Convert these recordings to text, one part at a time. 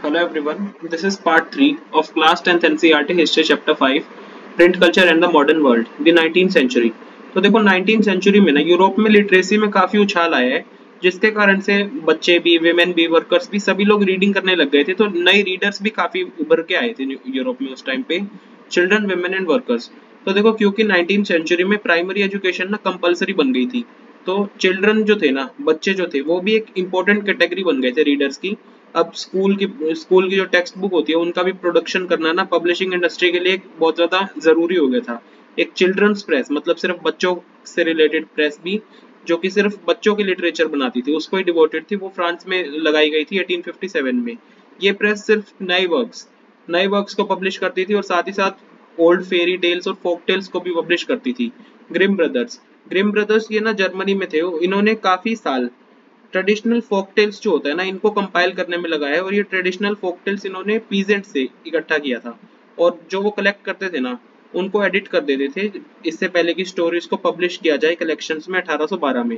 Hello everyone, this is part 3 of class 10th NCERT History Chapter 5 Print Culture and the Modern World, the 19th Century। तो देखो 19th century में ना Europe में literacy में काफी उछाल आया है, जिसके कारण से बच्चे भी, विमेन भी, वर्कर्स भी सभी लोग रीडिंग करने लग गए थे। तो नए रीडर्स भी काफी उभर के आए थे यूरोप में उस टाइम पे, चिल्ड्रन, विमेन एंड वर्कर्स। तो देखो क्योंकि 19th सेंचुरी में प्राइमरी एजुकेशन ना कंपलसरी बन गई थी, तो चिल्ड्रन जो थे ना, बच्चे जो थे, वो भी एक इम्पोर्टेंट कैटेगरी बन गए थे रीडर्स की। अब स्कूल की जो टेक्स्ट बुक होती है उनका भी प्रोडक्शन करना ना पब्लिशिंग इंडस्ट्री के लिए एक बहुत ज्यादा जरूरी हो गया था। एक चिल्ड्रंस प्रेस मतलब सिर्फ बच्चों से रिलेटेड प्रेस भी, जो कि सिर्फ बच्चों की लिटरेचर बनाती थी, उसको ही डिवोटेड थी, वो फ्रांस में लगाई गई थी 1857 में। ये प्रेस सिर्फ नए वर्क्स को पब्लिश करती थी और साथ ही साथ ओल्ड फेरी टेल्स और फोक टेल्स को भी पब्लिश करती थी। ग्रिम ब्रदर्स ये ना जर्मनी में थे। इन्होंने काफी साल ट्रेडिशनल फोक टेल्स जो होता है ना, इनको कंपाइल करने में लगा है, और ये ट्रेडिशनल फोक टेल्स इन्होंने पीजेंट से इकट्ठा किया था, और जो वो कलेक्ट करते थे ना, उनको एडिट कर देते थे इससे पहले कि स्टोरीज को पब्लिश किया जाए कलेक्शंस में 1812 में।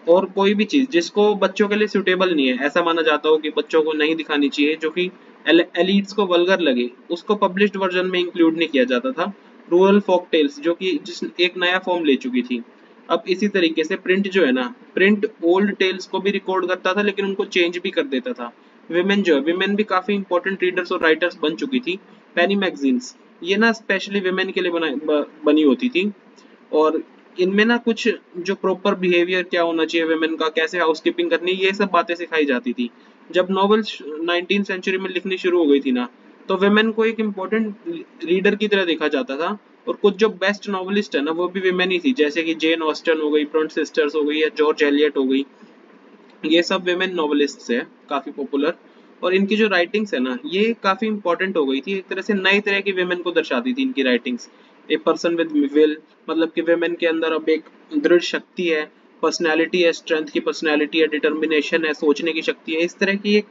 और कोई भी चीज जिसको बच्चों के लिए सुटेबल नहीं है, ऐसा माना जाता हो कि बच्चों को नहीं दिखानी चाहिए, जो कि एलिट्स को वल्गर लगे, उसको पब्लिश्ड वर्जन में इंक्लूड नहीं किया जाता था। रूरल फोक टेल्स जो कि जिस एक नया फॉर्म ले चुकी थी। अब इसी तरीके से प्रिंट जो है ना, प्रिंट ओल्ड टेल्स को भी रिकॉर्ड करता था, लेकिन उनको चेंज भी कर देता था। विमेन भी काफी इंपॉर्टेंट रीडर्स और राइटर्स बन चुकी थी। पेनी मैगजीन्स ये ना स्पेशली विमेन के लिए बनी होती थी, और इनमें ना कुछ जो प्रॉपर बिहेवियर क्या होना चाहिए वेमेन का, कैसे हाउसकीपिंग करनी, ये सब बातें सिखाई जाती थी। जब नॉवेल्स 19th सेंचुरी में लिखनी शुरू हो गई थी ना, तो वेमेन को एक इम्पोर्टेंट रीडर की तरह देखा जाता था। और कुछ जो बेस्ट नॉवेलिस्ट है ना, वो भी वेमेन ही थी, जैसे कि जेन ऑस्टन हो गई, ब्रॉन्ट सिस्टर्स हो गई, या जॉर्ज एलियट हो गई। ये सब वेमेन नॉवेलिस्ट्स है, काफी पॉपुलर। और इनकी जो राइटिंग्स है ना, ये काफी इंपॉर्टेंट हो गई थी, एक तरह से नई तरह की वेमेन को दर्शाती थी इनकी writings. A person with will, मतलब कि वेमेन के अंदर अब एक दृढ़ शक्ति है, पर्सनैलिटी है, स्ट्रेंथ की पर्सनैलिटी है, डिटर्मिनेशन है, सोचने की शक्ति है। इस तरह की एक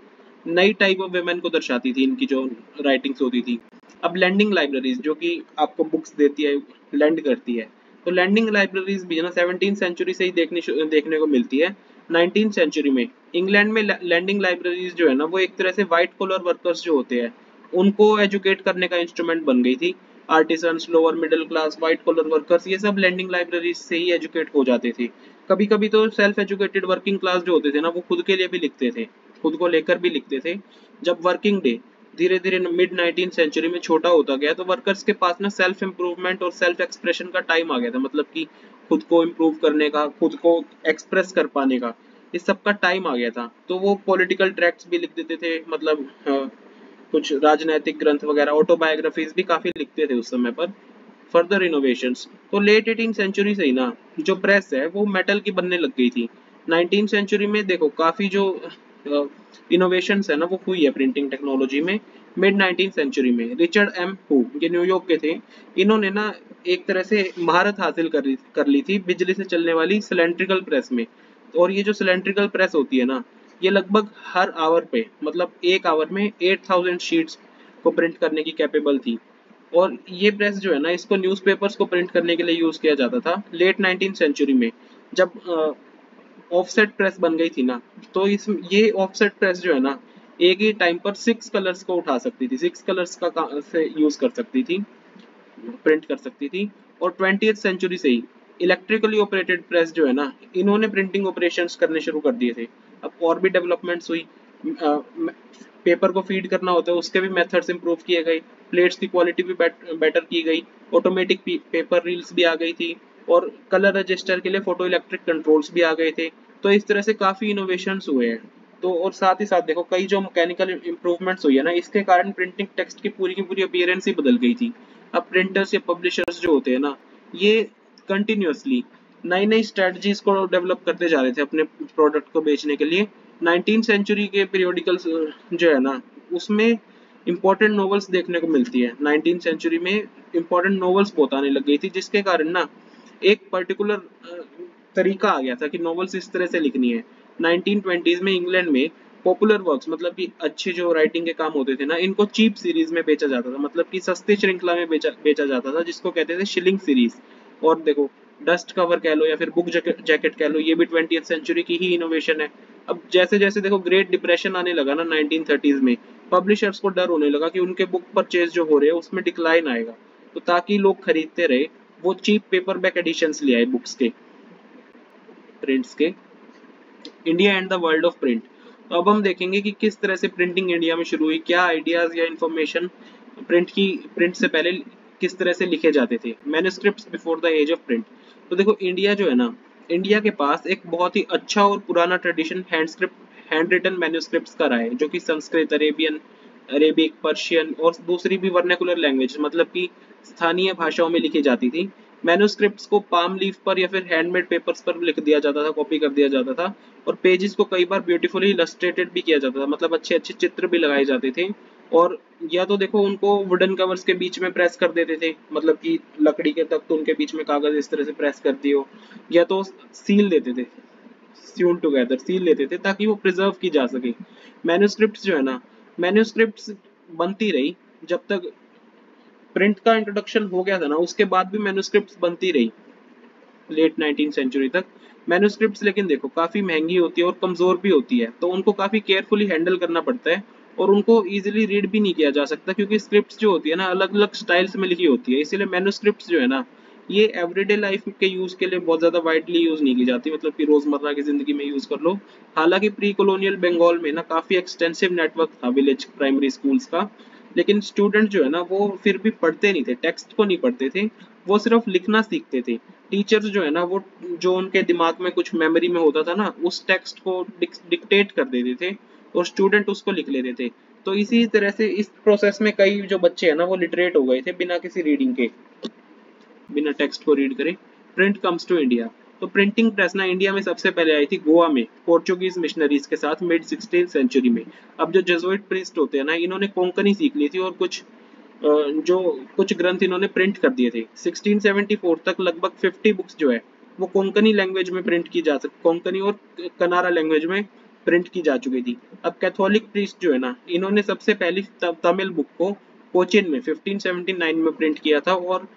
नई टाइप ऑफ वेमेन को दर्शाती थी इनकी जो राइटिंग्स होती थी। अब लैंडिंग लाइब्रेरीज जो कि आपको बुक्स देती है, लैंड करती है, तो लैंडिंग लाइब्रेरीज भी है ना 17th सेंचुरी से ही देखने को मिलती है। 19th सेंचुरी में इंग्लैंड में लैंडिंग लाइब्रेरीज जो है ना, वो एक तरह से व्हाइट कॉलर वर्कर्स जो होते हैं उनको एजुकेट करने का इंस्ट्रूमेंट बन गई थी। Artisans, lower middle class, white collar workers, ये सब लैंडिंग लाइब्रेरीज से ही एजुकेट हो जाते थे। कभी कभी तो सेल्फ एजुकेटेड वर्किंग क्लास जो होते थे ना, वो खुद के लिए भी लिखते थे, खुद को लेकर भी लिखते थे। जब वर्किंग डे धीरे धीरे मिड 19th सेंचुरी में छोटा होता गया, तो वर्कर्स के पास ना सेल्फ इम्प्रूवमेंट और सेल्फ एक्सप्रेशन का टाइम आ गया था, मतलब कि खुद को इम्प्रूव करने का, खुद को एक्सप्रेस कर पाने का, इस सब का टाइम आ गया था। तो वो पॉलिटिकल ट्रैक्ट्स भी लिख देते थे, मतलब कुछ राजनैतिक ग्रंथ वगैरह, ऑटोबायोग्राफीज भी काफी लिखते थे उस समय पर। फर्दर इनोवेशंस तो लेट 18th सेंचुरी से ही ना जो प्रेस है वो मेटल की बनने लग गई थी। 19th सेंचुरी में देखो काफी जो इनोवेशंस है ना, वो हुई है प्रिंटिंग टेक्नोलॉजी में। मिड 19th सेंचुरी में रिचर्ड एम हू, ये न्यूयॉर्क के थे, इन्होंने ना एक तरह से महारत हासिल कर ली थी बिजली से चलने वाली सिलेंड्रिकल प्रेस में। और ये जो सिलेंड्रिकल प्रेस होती है ना, ये लगभग हर आवर पे, मतलब एक आवर में 8000 शीट्स को प्रिंट करने की कैपेबल थी। और ये प्रेस जो है ना, इसको न्यूज़पेपर्स को प्रिंट करने के लिए यूज किया जाता था। लेट 19th सेंचुरी में जब ऑफसेट प्रेस बन गई थी ना, तो इस ये ऑफसेट प्रेस जो है ना, एक ही टाइम पर 6 कलर्स को उठा सकती थी, 6 कलर्स का से यूज कर सकती थी, प्रिंट कर सकती थी। और 20th सेंचुरी से ही इलेक्ट्रिकली ऑपरेटेड प्रेस जो है ना, इन्होंने प्रिंटिंग ऑपरेशंस करने शुरू कर दिए थे। अब और भी डेवलपमेंट्स हुई, पेपर को फीड करना होता है उसके भी मेथड्स इंप्रूव किए गए, प्लेट्स की क्वालिटी भी बेटर की गई, ऑटोमेटिक पेपर रील्स भी आ गई थी, और कलर रजिस्टर के लिए फोटो इलेक्ट्रिक कंट्रोल्स भी आ गए थे। तो इस तरह से काफी इनोवेशंस हुए हैं। तो और साथ ही साथ देखो कई जो मैकेनिकल इंप्रूवमेंट्स हुई है ना, इसके कारण प्रिंटिंग टेक्स्ट की पूरी अपीयरेंस ही बदल गई थी। अब प्रिंटर्स या पब्लिशर्स जो होते हैं ना, ये कंटिन्यूअसली नई नई स्ट्रेटजीज को डेवलप करते जा रहे थे अपने प्रोडक्ट को बेचने के लिए। 19th सेंचुरी के पीरियोडिकल्स जो है ना, उसमें इंपॉर्टेंट नॉवेल्स देखने को मिलती है। 19th सेंचुरी में इंपॉर्टेंट नॉवेल्स बहुत आने लग गई थी, जिसके कारण ना एक पर्टिकुलर तरीका आ गया था कि नॉवेल्स इस तरह से लिखनी है। 1920s में इंग्लैंड में पॉपुलर वर्क्स, मतलब कि अच्छे जो राइटिंग के काम होते थे ना, इनको चीप सीरीज में बेचा जाता था, मतलब कि सस्ती श्रृंखला में बेचा जाता था, जिसको कहते थे शिलिंग सीरीज। और देखो डस्ट कवर कह लो या फिर बुक जैकेट कह लो, ये भी 20th सेंचुरी की ही इनोवेशन है। अब जैसे जैसे देखो ग्रेट डिप्रेशन आने लगा ना 1930s में, पब्लिशर्स को डर होने लगा कि उनके बुक परचेज जो हो रहे हैं उसमें डिक्लाइन आएगा, तो ताकि लोग खरीदते रहे वो चीप पेपर बैक एडिशंस ले आए बुक्स के, प्रिंट्स के। India and the world of print. तो अब हम देखेंगे कि किस तरह से प्रिंटिंग इंडिया में शुरू हुई, क्या आइडियाज या इंफॉर्मेशन प्रिंट से पहले किस तरह से लिखे जाते थे। Manuscripts before the age of print. तो देखो इंडिया जो है ना, इंडिया के पास एक बहुत ही अच्छा और पुराना ट्रेडिशन हैंड रिटन मैन्युस्क्रिप्ट्स का रहा है, जो कि संस्कृत, अरेबिक, पर्शियन और दूसरी भी वर्नाकुलर लैंग्वेज मतलब कि स्थानीय भाषाओं में लिखी जाती थी। मैन्युस्क्रिप्ट्स को पाम लीफ पर या फिर हैंडमेड पेपर्स पर लिख दिया जाता था, कॉपी कर दिया जाता था, और पेजेस को कई बार ब्यूटीफुली इलस्ट्रेटेड भी किया जाता था, मतलब अच्छे अच्छे चित्र भी लगाए जाते थे। और या तो देखो उनको वुडन कवर्स के बीच में प्रेस कर देते थे, मतलब कि लकड़ी के तख्त उनके बीच में कागज इस तरह से प्रेस कर दियो, या तो सील देते थे, स्यून टुगेदर सील लेते थे ताकि वो प्रिजर्व की जा सके। मैन्युस्क्रिप्ट्स जो है ना, मैन्युस्क्रिप्ट्स बनती रही जब तक प्रिंट का इंट्रोडक्शन हो गया था ना, उसके बाद भी मैन्युस्क्रिप्ट्स बनती रही लेट 19 सेंचुरी तक। मैन्युस्क्रिप्ट्स लेकिन देखो काफी महंगी होती है और कमजोर भी होती है, तो उनको काफी केयरफुली हैंडल करना पड़ता है, और उनको इजीली रीड भी नहीं किया जा सकता, क्योंकि स्क्रिप्ट्स जो होती है ना अलग अलग स्टाइल्स में लिखी होती है, इसीलिए मैन्युस्क्रिप्ट्स जो है ना ये एवरीडे लाइफ के यूज के लिए बहुत ज्यादा वाइडली यूज नहीं की जाती, मतलब कि रोजमर्रा की जिंदगी में यूज कर लो। हालांकि प्री कॉलोनियल बंगाल में ना काफी एक्सटेंसिव नेटवर्क था विलेज प्राइमरी स्कूल्स का, लेकिन स्टूडेंट जो है ना वो फिर भी पढ़ते नहीं थे, टेक्स्ट को नहीं पढ़ते थे, वो सिर्फ लिखना सीखते थे। टीचर्स जो है ना वो जो उनके दिमाग में कुछ मेमोरी में होता था ना उस टेक्स्ट को डिक्टेट कर देते थे और स्टूडेंट उसको लिख लेते थे। तो इसी तरह से इस प्रोसेस में कई जो बच्चे हैं ना वो लिटरेट हो गए थे बिना किसी रीडिंग के, बिना टेक्स्ट को रीड करे। Print comes to India. तो प्रिंटिंग प्रेस ना इंडिया में सबसे पहले आई थी गोवा में पोर्चुगीज मिशनरीज के साथ मिड 16th सेंचुरी में। अब जो जेसुइट प्रीस्ट होते हैं ना इन्होंने कोंकणी सीख ली थी और जो कुछ ग्रंथ इन्होंने प्रिंट कर दिए थे। 1674 तक लगभग 50 बुक्स जो है वो कोंकणी लैंग्वेज में प्रिंट की जा सकती, कोंकणी और कनारा लैंग्वेज में प्रिंट की जा चुकी थी। अब कैथोलिक प्रीस्ट जो है ना इन्होंने सबसे पहली तमिल बुक को कोचिन में 1579 में प्रिंट किया था, और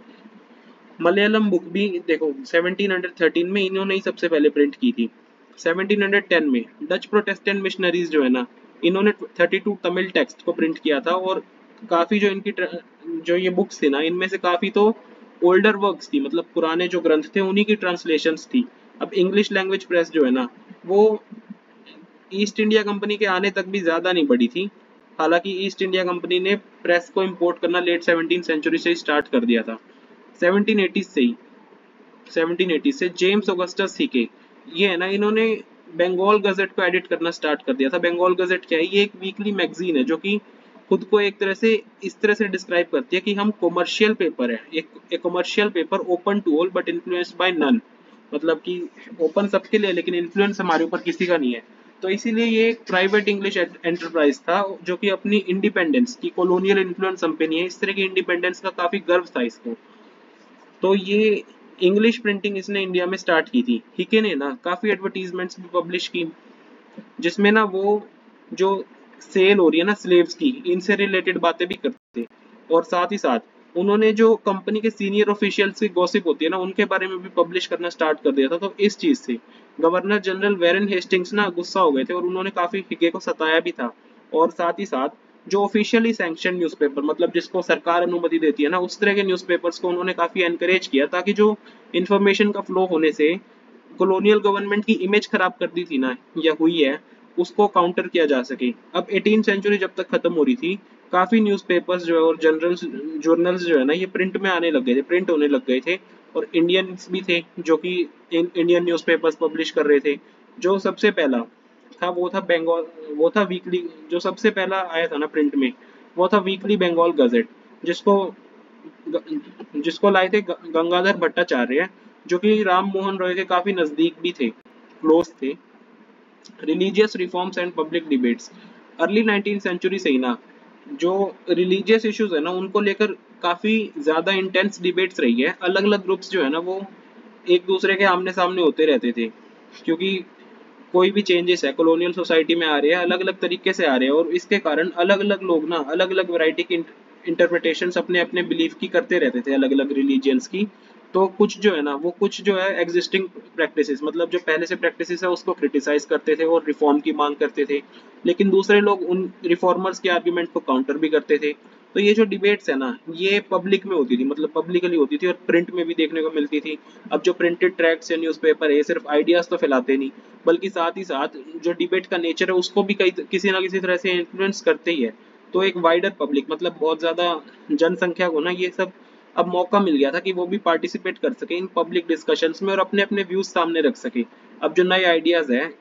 मलयालम बुक भी देखो 1713 में इन्होंने ही सबसे पहले प्रिंट की थी। 1710 में डच प्रोटेस्टेंट मिशनरीज जो है ना इन्होंने 32 तमिल टेक्स्ट को प्रिंट किया था, और काफी जो इनकी जो ये बुक्स थी ना इनमें से काफी तो ओल्डर वर्क्स थी, मतलब पुराने जो ग्रंथ थे उन्हीं की ट्रांसलेशंस थी। अब इंग्लिश लैंग्वेज प्रेस जो है ना वो ईस्ट इंडिया कंपनी के आने तक भी ज्यादा नहीं बढ़ी थी। हालांकि ईस्ट इंडिया कंपनी ने प्रेस को इंपोर्ट करना लेट 17th सेंचुरी से स्टार्ट कर दिया था। 1780 से ही 1780 से जेम्स ऑगस्टस सीके, ये है ना इन्होंने बंगाल गजेट को एडिट करना स्टार्ट कर दिया था। बंगाल गजेट क्या है, ये एक वीकली मैगजीन है जो कि खुद को एक तरह से इस तरह से डिस्क्राइब करती है कि हम कॉमर्शियल पेपर है, एक commercial paper open to all but influenced by none, मतलब कि ओपन सबके लिए लेकिन इन्फ्लुएंस हमारे ऊपर किसी का नहीं है। तो इसीलिए ये एक प्राइवेट इंग्लिश एंटरप्राइज था जो कि अपनी इंडिपेंडेंस की, कॉलोनियल इन्फ्लुएंस हम पे नहीं है इस तरह की इंडिपेंडेंस का काफी गर्व था इसको। तो ये इंग्लिश प्रिंटिंग इसने इंडिया में स्टार्ट की थी। हिके ने ना काफी एडवर्टीजमेंट्स भी पब्लिश की, जिसमें ना वो जो सेल हो रही है ना स्लेव्स की इनसे रिलेटेड बातें भी करते थे, और साथ ही साथ उन्होंने जो कंपनी के सीनियर ऑफिशियल्स की गॉसिप होती है ना उनके बारे में भी पब्लिश करना स्टार्ट कर दिया था। तो इस चीज से गवर्नर जनरल वेरन हेस्टिंग्स ना गुस्सा हो गए थे और उन्होंने काफी हिके को सताया भी था। और साथ ही साथ जो ऑफिशियली सैंक्शन न्यूज़पेपर, मतलब जिसको सरकार अनुमति देती है ना उस तरह के न्यूज़पेपर्स को उन्होंने काफी एनकरेज किया, ताकि जो इन्फॉर्मेशन का फ्लो होने से कॉलोनियल गवर्नमेंट की इमेज खराब कर दी थी ना या हुई है उसको काउंटर किया जा सके। अब 18th सेंचुरी जब तक खत्म हो रही थी काफी न्यूज़पेपर्स जो है और जर्नल्स जो है ना ये प्रिंट में आने लग गए थे, प्रिंट होने लग गए थे, और इंडियंस भी थे जो कि इंडियन न्यूज़पेपर्स पब्लिश कर रहे थे। जो सबसे पहला था वो था बंगाल, वो था वीकली, जो सबसे पहला आया था ना प्रिंट में वो था वीकली बंगाल गजेट, जिसको जिसको लाए थे गंगाधर भट्टाचार्य, जो कि राम मोहन रॉय के काफी नजदीक भी थे, क्लोज थे। Religious reforms and public debates. Early 19th century से ही ना जो रिलीजियस इश्यूज है ना उनको लेकर काफी ज्यादा इंटेंस डिबेट्स रही है। अलग अलग ग्रुप्स जो है ना वो एक दूसरे के आमने सामने होते रहते थे, क्योंकि कोई भी चेंजेस है कॉलोनियल सोसाइटी में आ रहे हैं अलग अलग तरीके से आ रहे हैं, और इसके कारण अलग अलग लोग ना अलग अलग वैरायटी की इंटरप्रिटेशंस अपने अपने बिलीफ की करते रहते थे अलग अलग रिलीजियंस की। तो कुछ जो है ना वो कुछ जो है एग्जिस्टिंग प्रैक्टिसेस मतलब जो पहले से प्रैक्टिसेस है उसको क्रिटिसाइज करते थे और रिफॉर्म की मांग करते थे, लेकिन दूसरे लोग उन रिफॉर्मर्स के आर्ग्यूमेंट को काउंटर भी करते थे। तो ये जो डिबेट्स है ना ये पब्लिक में होती थी, मतलब पब्लिकली होती थी और प्रिंट में भी देखने को मिलती थी। अब जो प्रिंटेड ट्रैक्ट्स या न्यूज़पेपर है सिर्फ आइडियाज तो फैलाते नहीं, बल्कि साथ ही साथ जो डिबेट का नेचर है उसको भी कई किसी ना किसी तरह से इन्फ्लुएंस करते ही है। तो एक वाइडर पब्लिक मतलब बहुत ज्यादा जनसंख्या को ना ये सब अब मौका मिल गया था कि वो भी पार्टिसिपेट कर सके इन पब्लिक डिस्कशंस में और अपने अपने व्यूज सामने रख सके। अब जो नए आइडियाज हैं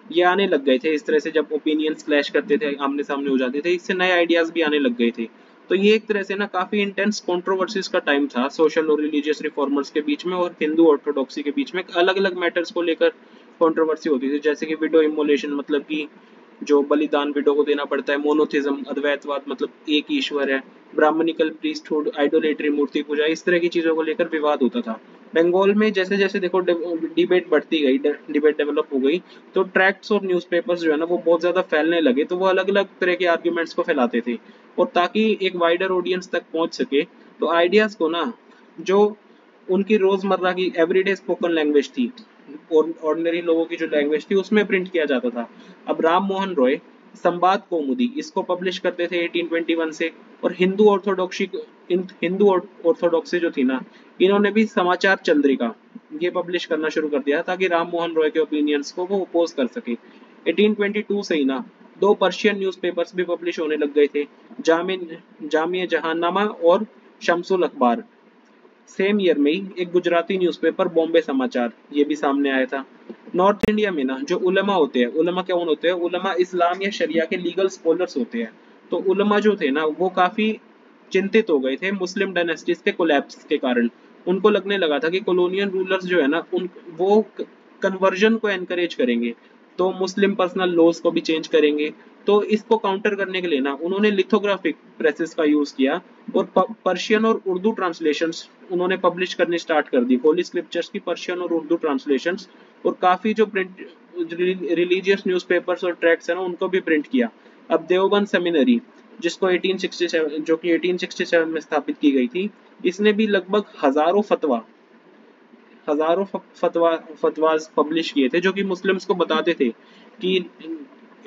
ये आने लग गए थे इस तरह से, जब ओपिनियंस क्लैश करते थे आमने सामने हो जाते थे, इससे नए आइडियाज भी आने लग गए थे। तो ये एक तरह से ना काफी इंटेंस कंट्रोवर्सीज का टाइम था सोशल और रिलीजियस रिफॉर्मर्स के बीच में और हिंदू ऑर्थोडॉक्सी के बीच में। अलग अलग मैटर्स को लेकर कंट्रोवर्सी होती थी, जैसे कि विडो इमोलेशन मतलब कि जो बलिदान विडो को देना पड़ता है, मोनोथिज्म अद्वैतवाद मतलब एक ईश्वर है, ब्राह्मणिकल प्रीस्टहुड, आइडोलेटरी मूर्ति पूजा, इस तरह की चीजों को लेकर विवाद होता था। बंगाल में जैसे जैसे देखो डिबेट बढ़ती गई, डिबेट डेवलप हो गई, तो ट्रैक्ट्स और न्यूज़पेपर्स जो है ना वो बहुत ज्यादा फैलने लगे, तो वो अलग अलग तरह के आर्ग्यूमेंट्स को फैलाते थे। और ताकि एक वाइडर ऑडियंस तक पहुंच सके तो आइडियाज को ना जो उनकी रोजमर्रा की एवरीडे स्पोकन लैंग्वेज थी और ऑर्डिनरी लोगों की जो लैंग्वेज थी उसमें प्रिंट किया जाता था। अब राम मोहन रॉय संवाद कौमुदी इसको पब्लिश करते थे 1821 से, और हिंदू ऑर्थोडॉक्सी जो थी ना इन्होंने भी समाचार चंद्रिका ये पब्लिश करना शुरू कर दिया ताकि राम मोहन रॉय के ओपिनियंस को वो अपोज कर सके। 1822 से ही ना दो पर्शियन न्यूज़पेपर्स भी पब्लिश होने लग गए थे, जामिया जहांनामा और शमसुल अखबार। सेम ईयर में ही एक गुजराती न्यूज़पेपर बॉम्बे समाचार ये भी सामने आया था। नॉर्थ इंडिया में ना जो उलमा होते हैं, उलमा कौन होते हैं, उलमा इस्लाम या शरिया के लीगल स्कॉलर्स होते हैं। तो उलमा जो थे ना वो काफी चिंतित हो गए थे मुस्लिम डायनेस्टीज के कोलैप्स के कारण। उनको लगने लगा था कि कॉलोनियल रूलर्स जो है ना उन वो कन्वर्जन को एनकरेज करेंगे, तो मुस्लिम पर्सनल लॉज को भी चेंज करेंगे। तो इसको काउंटर करने के लिए ना उन्होंने लिथोग्राफिक प्रेसेस का यूज किया और पर्शियन और उर्दू ट्रांसलेशंस उन्होंने पब्लिश करनी स्टार्ट कर दी, होली स्क्रिप्चर्स की पर्शियन और उर्दू ट्रांसलेशंस। और काफी जो प्रिंट रिलीजियस न्यूज़पेपर्स और ट्रैक्ट्स है ना उनको भी प्रिंट किया। अब देवबंद सेमिनरी जिसको 1867 जो कि 1867 में स्थापित की गई थी, इसने भी लगभग हजारों फतवाज पब्लिश किए थे जो कि मुस्लिम्स को बताते थे कि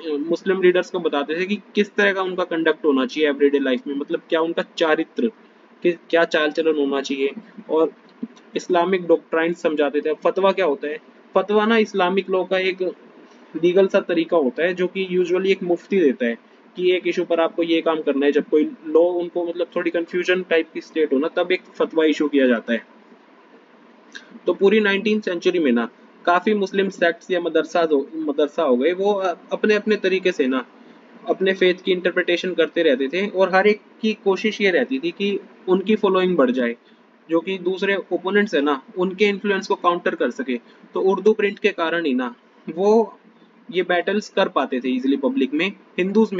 मुस्लिम लीडर्स को बताते थे कि किस तरह का उनका कंडक्ट होना चाहिए एवरीडे लाइफ में, मतलब क्या उनका चारित्र, कि क्या चाल चलन होना चाहिए, और इस्लामिक डॉक्ट्राइन समझाते थे। अब फतवा क्या होता है? फतवा ना इस्लामिक लॉ का एक लीगल सा तरीका होता है जो कि यूजुअली एक मुफ्ती देता है कि एक इशू पर आपको ये काम करना है। जब कोई लॉ उनको मतलब थोड़ी कंफ्यूजन टाइप की स्टेट हो ना तब एक फतवा इशू किया जाता है। तो पूरी 19th सेंचुरी में ना काफी मुस्लिम सेक्ट्स या मदरसा हो गए, वो अपने अपने तरीके से ना अपने फेथ की इंटरप्रिटेशन करते रहते थे और हर एक की कोशिश ये रहती थी कि उनकी फॉलोइंग बढ़ जाए, जो कि दूसरे ओपोनेंट्स है ना उनके इन्फ्लुएंस को काउंटर कर सके। तो उर्दू प्रिंट के कारण ही ना वो ये बैटल्स कर पाते थे इजिली पब्लिक में। हिंदूज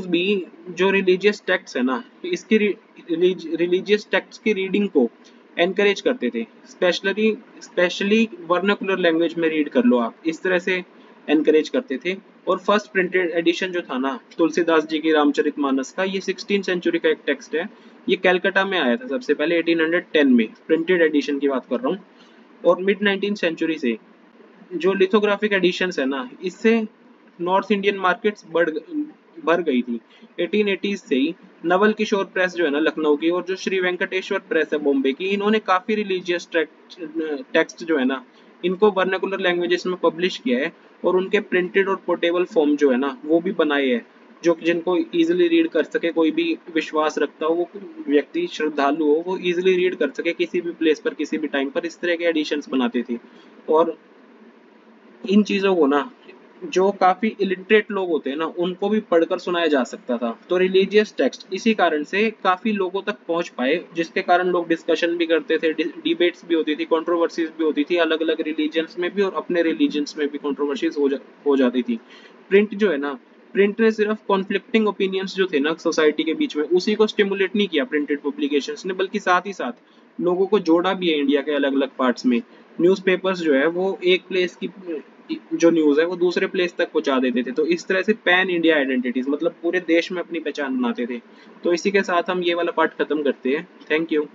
भी जो रिलीजियस टेक्स्ट है ना इसकी रिलीजियस टेक्स्ट की रीडिंग को एनकरेज करते थे, स्पेशली वर्नाकुलर लैंग्वेज में रीड कर लो आप, इस तरह से एनकरेज करते थे। और फर्स्ट प्रिंटेड एडिशन जो था ना तुलसीदास जी की रामचरितमानस का, ये 16th सेंचुरी का एक टेक्स्ट है। ये कलकत्ता में आया था सबसे पहले 1810 में, प्रिंटेड एडिशन की बात कर रहा हूँ। और मिड 19th सेंचुरी से जो लिथोग्राफिक एडिशंस है ना इससे नॉर्थ इंडियन मार्केट्स बढ़ गई थी। 1880s से ही नवल किशोर प्रेस जो है ना लखनऊ की, और जो श्री वेंकटेश्वर प्रेस है बॉम्बे की, इन्होंने काफी रिलीजियस टेक्स्ट जो है ना इनको वर्नाकुलर लैंग्वेजेस में पब्लिश किया है और उनके प्रिंटेड और पोर्टेबल फॉर्म जो है ना वो भी बनाए हैं, जो जिनको इजीली रीड कर सके, कोई भी विश्वास रखता हो वो व्यक्ति श्रद्धालु हो वो इजीली रीड कर सके किसी भी प्लेस पर किसी भी टाइम पर, इस तरह के एडिशंस बनाते थे। और इन चीजों को ना जो काफी इलिटरेट लोग होते हैं ना उनको भी पढ़कर सुनाया जा सकता था। तो रिलीजियस टेक्स्ट इसी कारण से काफी लोगों तक पहुंच पाए, जिसके कारण लोग डिस्कशन भी करते थे, डिबेट्स भी होती थी, कंट्रोवर्सीज भी होती थी, अलग अलग रिलीजन्स में भी और अपने रिलीजन्स में भी कंट्रोवर्सीज हो जाती थी। प्रिंट जो है ना, प्रिंट ने सिर्फ कॉन्फ्लिक्टिंग ओपिनियंस जो थे ना सोसाइटी के बीच में उसी को स्टिमुलेट नहीं किया प्रिंटेड पब्लिकेशंस ने, बल्कि साथ ही साथ लोगों को जोड़ा भी है इंडिया के अलग अलग पार्ट्स में। न्यूज़पेपर्स जो है वो एक प्लेस की जो न्यूज है वो दूसरे प्लेस तक पहुंचा देते थे, तो इस तरह से पैन इंडिया आइडेंटिटीज मतलब पूरे देश में अपनी पहचान बनाते थे। तो इसी के साथ हम ये वाला पार्ट खत्म करते हैं। Thank you.